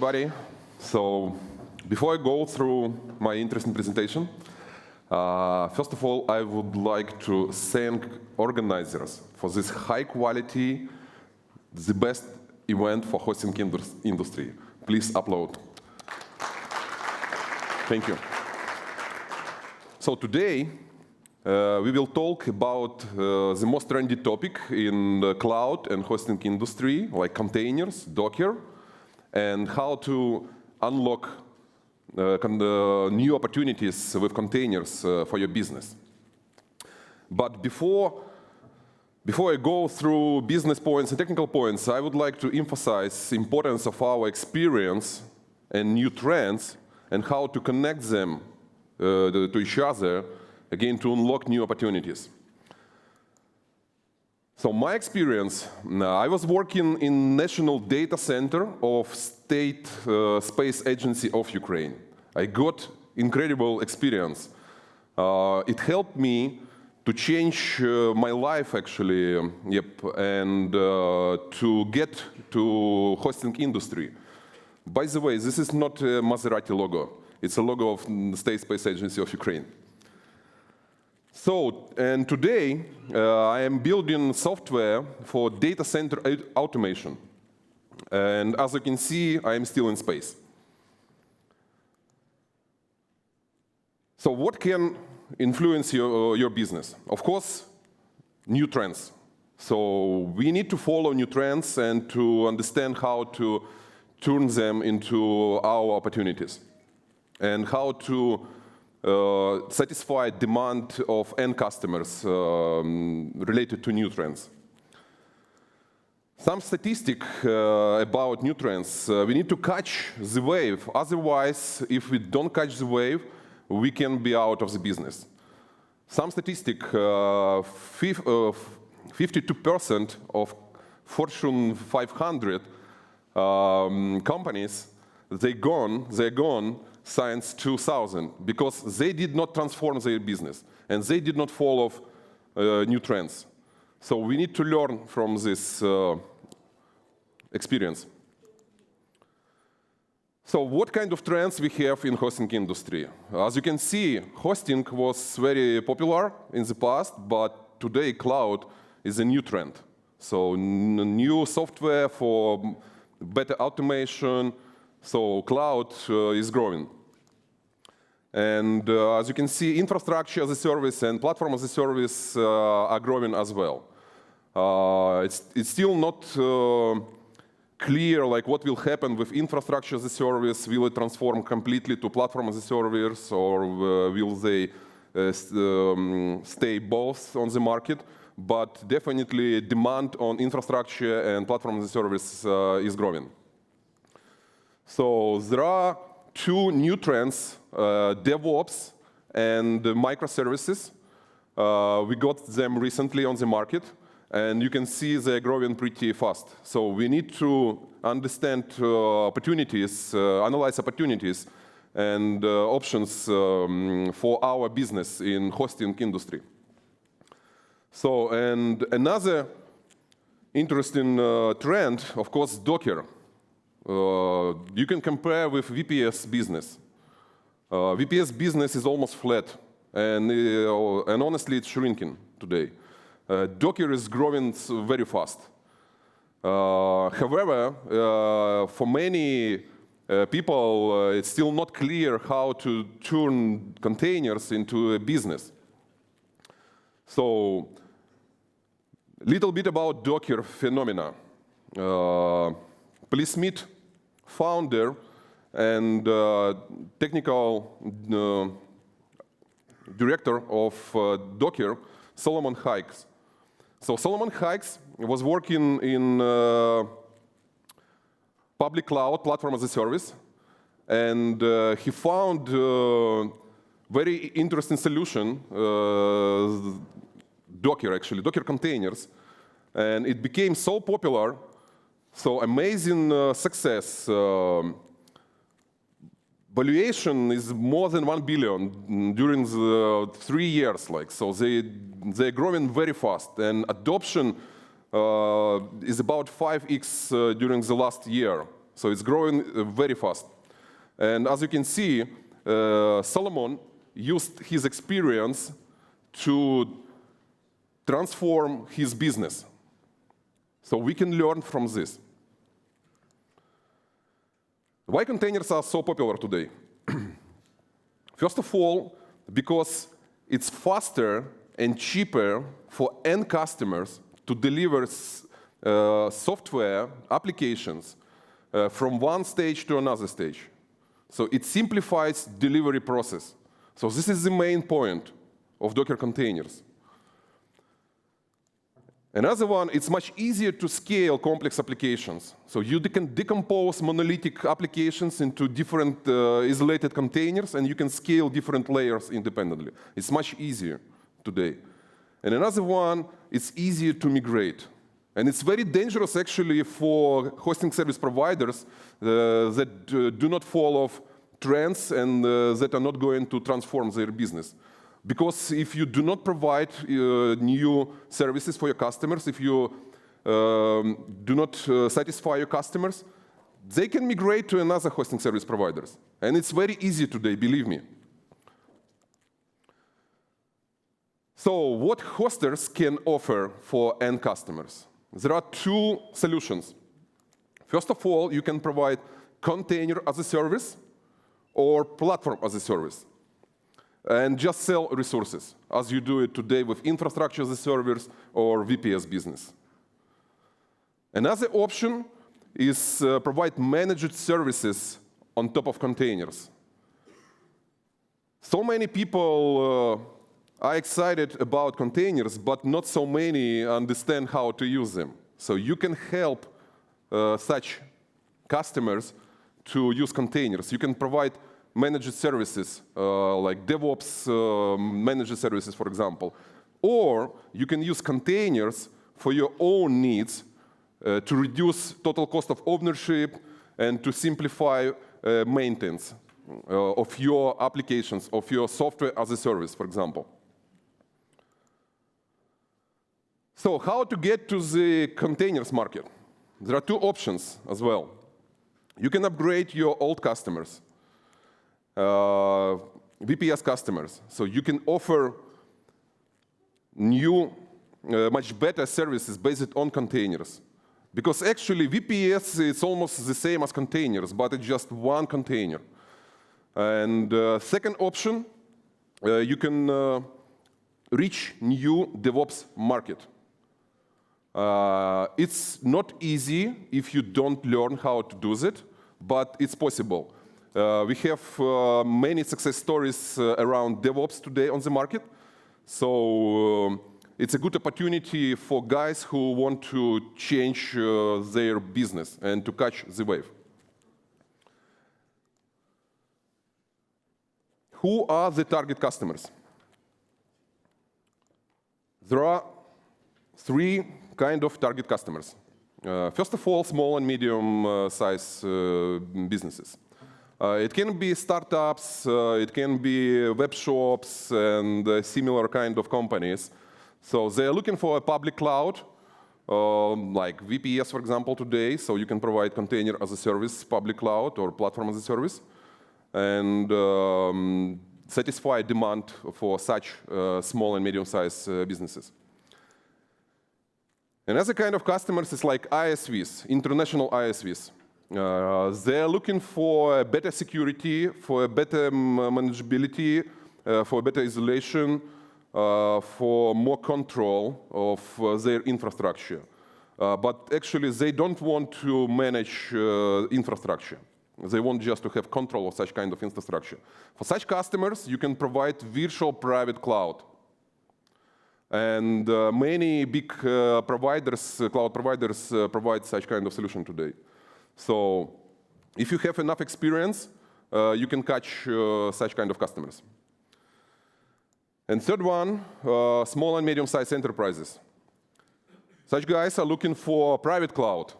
everybody. So before I go through my interesting presentation, first of all, I would like to thank organizers for this high quality, the best event for hosting industry. Please upload. Thank you. So today, we will talk about the most trendy topic in the cloud and hosting industry, like containers, Docker, and how to unlock new opportunities with containers for your business. But before I go through business points and technical points, I would like to emphasize the importance of our experience and new trends and how to connect them to each other, again, to unlock new opportunities. So my experience, I was working in National Data Center of State Space Agency of Ukraine. I got incredible experience. It helped me to change my life, actually, and to get to hosting industry. By the way, this is not a Maserati logo. It's a logo of the State Space Agency of Ukraine. So, and today, I am building software for data center automation. And as you can see, I am still in space. So what can influence your business? Of course, new trends. So we need to follow new trends and to understand how to turn them into our opportunities and how to satisfy demand of end customers related to new trends. Some statistic about new trends. We need to catch the wave. Otherwise, if we don't catch the wave, we can be out of the business. Some statistic, 52% of Fortune 500 companies, they're gone since 2000 because they did not transform their business and they did not follow new trends. So we need to learn from this experience. So what kind of trends we have in hosting industry? As you can see, hosting was very popular in the past, but today cloud is a new trend. So new software for better automation, so cloud is growing. And as you can see, infrastructure as a service and platform as a service are growing as well. It's still not clear like what will happen with infrastructure as a service. Will it transform completely to platform as a service, or will they stay both on the market? But definitely demand on infrastructure and platform as a service is growing. So there are two new trends, DevOps and microservices. We got them recently on the market, and you can see they're growing pretty fast. So we need to understand opportunities, analyze opportunities and options for our business in hosting industry. So, and another interesting trend, of course, Docker. You can compare with VPS business. VPS business is almost flat, and honestly, it's shrinking today. Docker is growing very fast. However, for many people, it's still not clear how to turn containers into a business. So, little bit about Docker phenomena. Please meet founder and technical director of Docker, Solomon Hykes. So Solomon Hykes was working in public cloud platform as a service, and he found very interesting solution, Docker containers, and it became so popular. So amazing success. Valuation is more than 1 billion during the 3 years. So they're growing very fast, and adoption is about 5x during the last year. So it's growing very fast. And as you can see, Solomon used his experience to transform his business. So we can learn from this. Why containers are so popular today? First of all, because it's faster and cheaper for end customers to deliver software applications from one stage to another stage. So it simplifies delivery process. So this is the main point of Docker containers. Another one, it's much easier to scale complex applications. So you can decompose monolithic applications into different isolated containers, and you can scale different layers independently. It's much easier today. And another one, it's easier to migrate. And it's very dangerous, actually, for hosting service providers that do not follow trends and that are not going to transform their business. Because if you do not provide new services for your customers, if you do not satisfy your customers, they can migrate to another hosting service providers. And it's very easy today, believe me. So what hosters can offer for end customers? There are two solutions. First of all, you can provide container as a service or platform as a service, and just sell resources, as you do it today with infrastructure as a service or VPS business. Another option is provide managed services on top of containers. So many people are excited about containers, but not so many understand how to use them. So you can help such customers to use containers. You can provide managed services, like DevOps managed services, for example. Or you can use containers for your own needs to reduce total cost of ownership and to simplify maintenance of your applications, of your software as a service, for example. So how to get to the containers market? There are two options as well. You can upgrade your old customers, VPS customers. So you can offer new, much better services based on containers. Because actually VPS is almost the same as containers, but it's just one container. And second option, you can reach new DevOps market. It's not easy if you don't learn how to do it, but it's possible. We have many success stories around DevOps today on the market. So it's a good opportunity for guys who want to change their business and to catch the wave. Who are the target customers? There are three kind of target customers. First of all, small and medium-sized businesses. It can be startups, it can be web shops, and similar kind of companies. So they're looking for a public cloud, like VPS, for example, today. So you can provide container as a service, public cloud, or platform as a service, and satisfy demand for such small and medium-sized businesses. Another kind of customers is like ISVs, international ISVs. They're looking for better security, for better manageability, for better isolation, for more control of their infrastructure. But actually, they don't want to manage infrastructure. They want just to have control of such kind of infrastructure. For such customers, you can provide virtual private cloud. And many big providers, cloud providers, provide such kind of solution today. So if you have enough experience, you can catch such kind of customers. And third one, small and medium-sized enterprises. Such guys are looking for private cloud.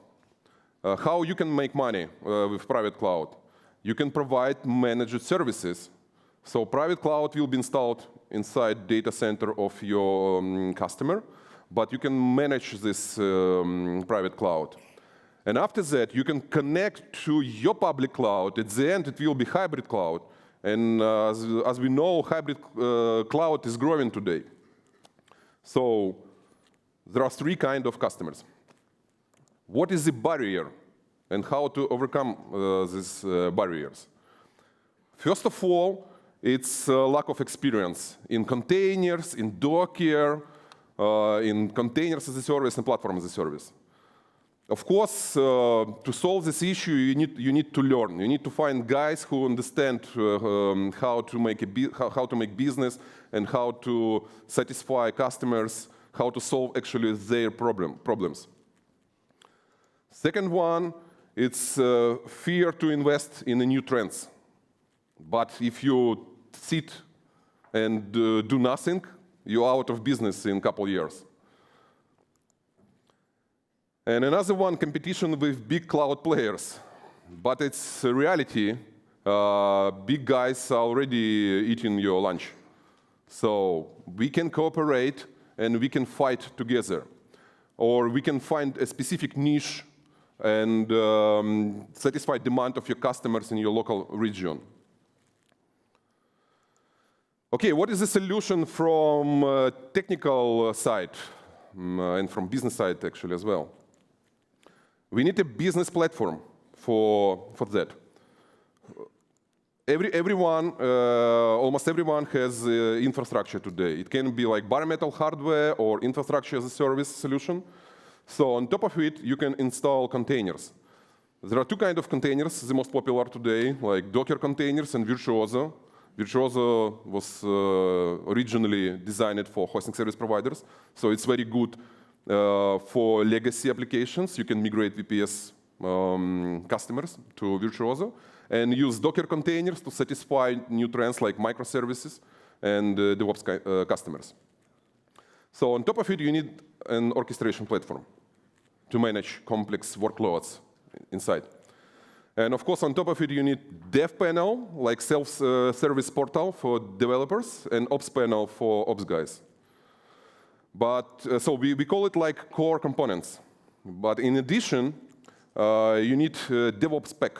How you can make money with private cloud? You can provide managed services. So private cloud will be installed inside data center of your customer, but you can manage this private cloud. And after that, you can connect to your public cloud. At the end, it will be hybrid cloud. And as we know, hybrid cloud is growing today. So there are three kinds of customers. What is the barrier and how to overcome these barriers? First of all, it's lack of experience in containers, in Docker, in containers as a service and platform as a service. Of course, to solve this issue, you need to learn. You need to find guys who understand how to make business and how to satisfy customers, how to solve actually their problems. Second one, it's fear to invest in the new trends. But if you sit and do nothing, you're out of business in a couple of years. And another one, competition with big cloud players. But it's a reality. Big guys are already eating your lunch. So we can cooperate and we can fight together. Or we can find a specific niche and satisfy demand of your customers in your local region. Okay, what is the solution from technical side and from business side actually as well? We need a business platform for that. Almost everyone has infrastructure today. It can be like bare metal hardware or infrastructure as a service solution. So on top of it, you can install containers. There are two kinds of containers, the most popular today, like Docker containers and Virtuoso. Virtuoso was originally designed for hosting service providers, so it's very good for legacy applications. You can migrate VPS customers to Virtuoso and use Docker containers to satisfy new trends like microservices and DevOps customers. So on top of it, you need an orchestration platform to manage complex workloads inside. And of course, on top of it, you need dev panel, like self-service portal for developers, and ops panel for ops guys. But so we call it like core components. But in addition, you need DevOps pack,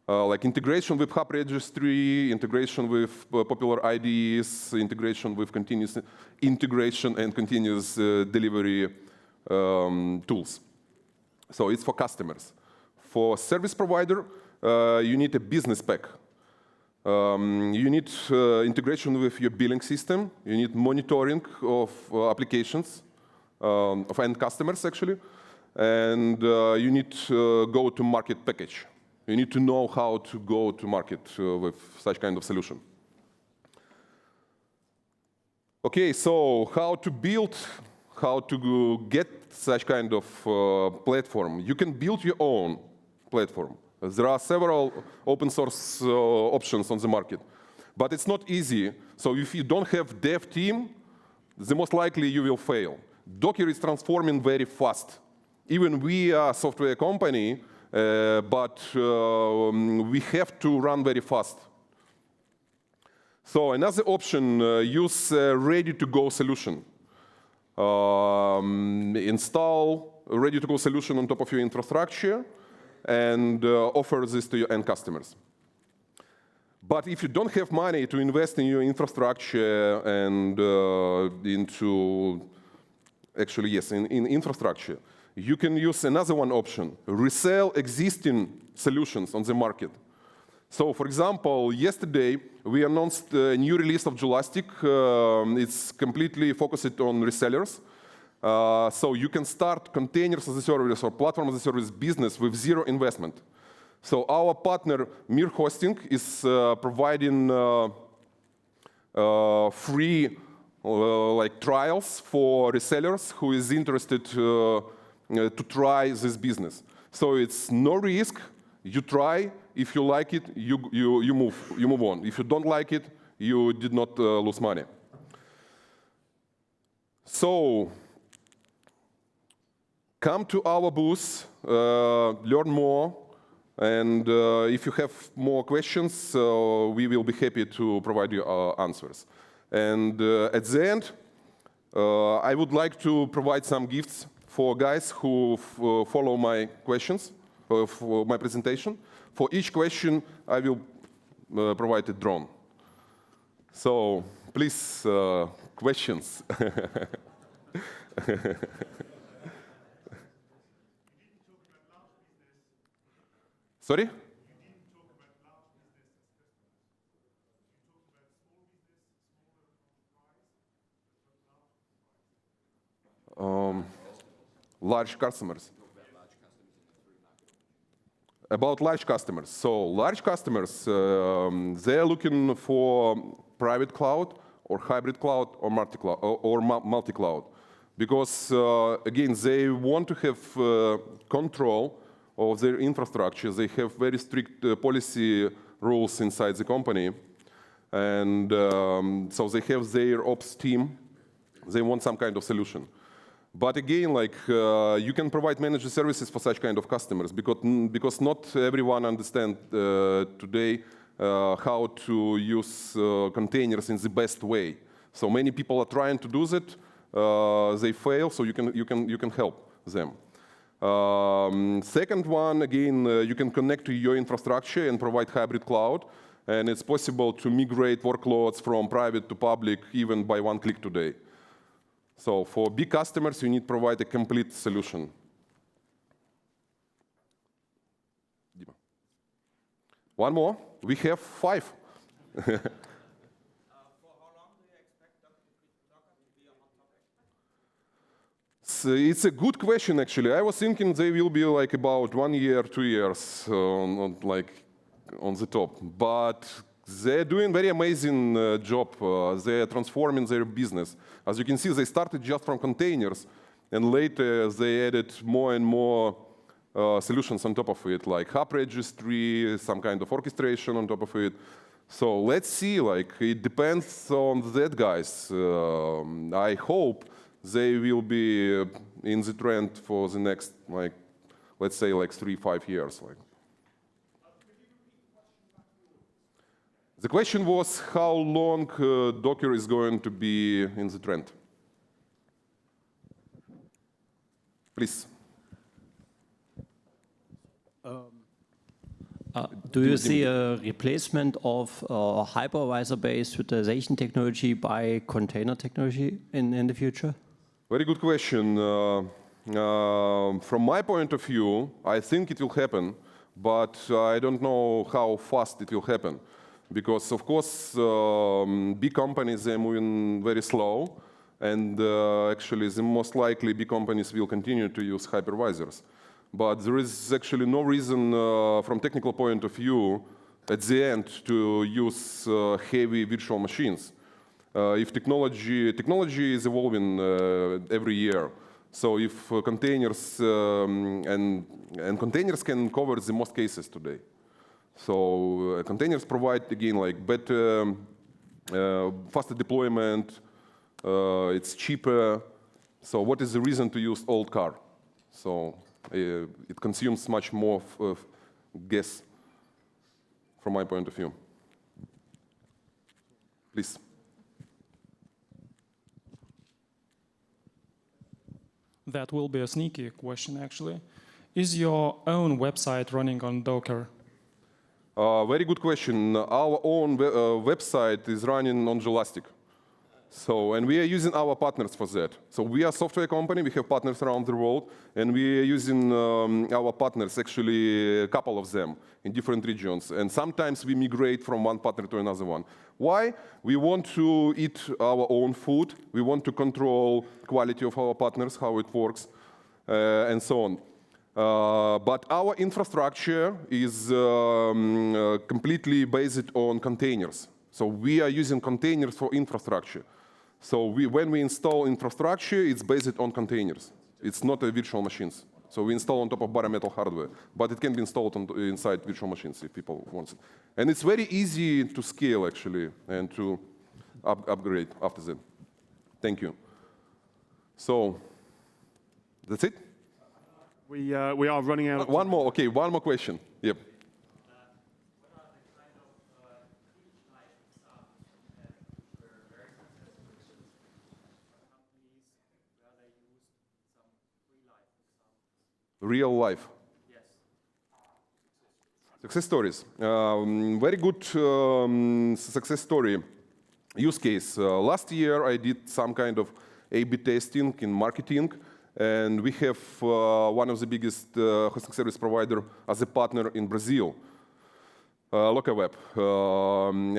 like integration with Hub registry, integration with popular IDEs, integration with continuous integration and continuous delivery tools. So it's for customers. For service provider, you need a business pack. You need integration with your billing system. You need monitoring of applications, of end customers, actually. And you need go-to-market package. You need to know how to go to market with such kind of solution. OK, so how to build, how to get such kind of platform? You can build your own platform. There are several open source options on the market, but it's not easy. So if you don't have dev team, the most likely you will fail. Docker is transforming very fast. Even we are a software company, but we have to run very fast. So another option, use a ready-to-go solution. Install a ready-to-go solution on top of your infrastructure and offer this to your end customers. But if you don't have money to invest in your infrastructure and in infrastructure, you can use another one option, resell existing solutions on the market. So for example, yesterday, we announced a new release of Jelastic. It's completely focused on resellers. So you can start containers as a service or platform as a service business with zero investment. So our partner, Mir Hosting, is providing free trials for resellers who is interested to try this business. So it's no risk. You try. If you like it, you move on. If you don't like it, you did not lose money. So come to our booth, learn more, and if you have more questions, we will be happy to provide you answers. And at the end, I would like to provide some gifts for guys who follow my questions, for my presentation. For each question, I will provide a drone. So please, questions. Sorry? Large customers. About large customers. So large customers, they're looking for private cloud or hybrid cloud or multi-cloud. Because, again, they want to have control of their infrastructure. They have very strict policy rules inside the company. And so they have their ops team. They want some kind of solution. But again, like you can provide managed services for such kind of customers because not everyone understands today how to use containers in the best way. So many people are trying to do that. They fail, so you can help them. Second one, again, you can connect to your infrastructure and provide hybrid cloud. And it's possible to migrate workloads from private to public even by one click today. So for big customers, you need to provide a complete solution. One more. We have 5. For how long do you expect Docker to be a hot topic? So it's a good question, actually. I was thinking they will be like about 1 year, 2 years on the top. But they're doing very amazing job. They're transforming their business. As you can see, they started just from containers, and later they added more and more solutions on top of it, like hub registry, some kind of orchestration on top of it. So let's see, like it depends on that guys. I hope they will be in the trend for the next, like, let's say, like 3-5 years. Like. The question was how long Docker is going to be in the trend. Please. Do you see a replacement of hypervisor-based utilization technology by container technology in the future? Very good question. From my point of view, I think it will happen, but I don't know how fast it will happen. Because, of course, big companies are moving very slow, and actually, the most likely big companies will continue to use hypervisors. But there is actually no reason, from technical point of view, at the end, to use heavy virtual machines. If technology is evolving every year, so if containers and containers can cover the most cases today. So containers provide, again, like better, faster deployment. It's cheaper. So what is the reason to use old car? So it consumes much more gas, from my point of view. Please. That will be a sneaky question, actually. Is your own website running on Docker? Very good question. Our own website is running on Jelastic. So, and we are using our partners for that. So we are a software company. We have partners around the world, and we are using our partners, actually a couple of them, in different regions. And sometimes we migrate from one partner to another one. Why? We want to eat our own food. We want to control quality of our partners, how it works, and so on. But our infrastructure is completely based on containers. So we are using containers for infrastructure. So when we install infrastructure, it's based on containers. It's not a virtual machines. So we install on top of bare metal hardware. But it can be installed inside virtual machines if people want it. And it's very easy to scale, actually, and to upgrade after that. Thank you. So that's it? We are running out of time. One more, okay, one more question. Yep. What are the kind of real-life examples you have where very successful companies where they used some real life. Success stories. Very good success story. Use case. Last year, I did some kind of A/B testing in marketing, and we have one of the biggest hosting service provider as a partner in Brazil, Locaweb.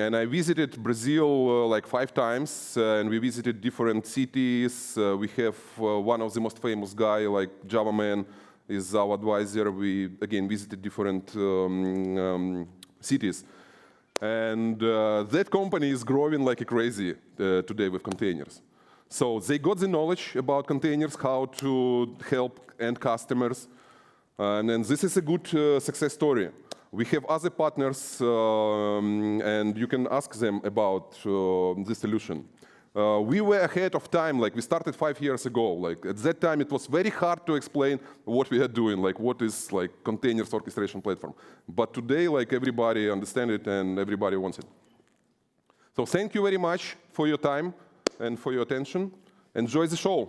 And I visited Brazil like 5 times, and we visited different cities. We have one of the most famous guy, like Java Man, is our advisor. We, again, visited different cities. And that company is growing like a crazy today with containers. So they got the knowledge about containers, how to help end customers. And then this is a good success story. We have other partners, and you can ask them about the solution. We were ahead of time, like we started 5 years ago. Like at that time, it was very hard to explain what we are doing, like what is like containers orchestration platform. But today, like everybody understands it and everybody wants it. So thank you very much for your time and for your attention. Enjoy the show.